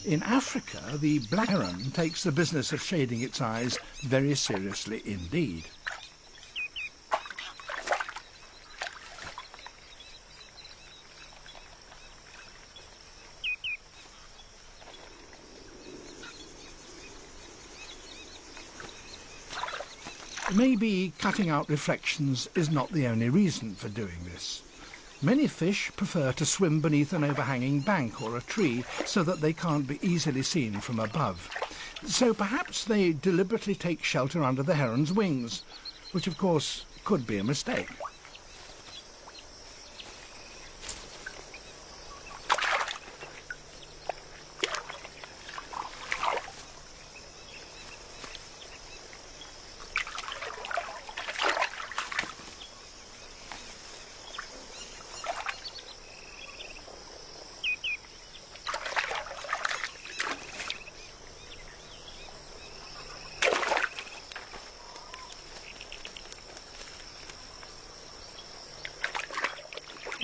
In Africa, the black heron takes the business of shading its eyes very seriously indeed. Maybe cutting out reflections is not the only reason for doing this. Many fish prefer to swim beneath an overhanging bank or a tree so that they can't be easily seen from above. So perhaps they deliberately take shelter under the heron's wings, which of course could be a mistake.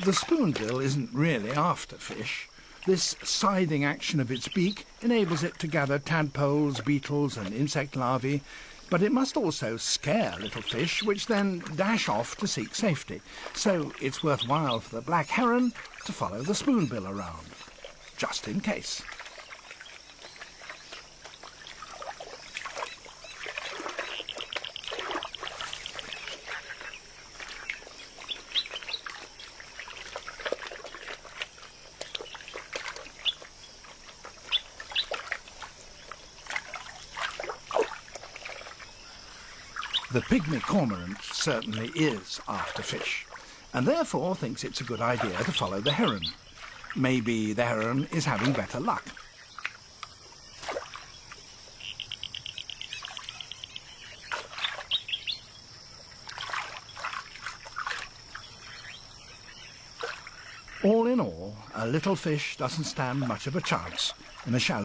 The spoonbill isn't really after fish. This scything action of its beak enables it to gather tadpoles, beetles and insect larvae, but it must also scare little fish, which then dash off to seek safety. So it's worthwhile for the black heron to follow the spoonbill around, just in case. The pygmy cormorant certainly is after fish, and therefore thinks it's a good idea to follow the heron. Maybe the heron is having better luck. All in all, a little fish doesn't stand much of a chance in a shallow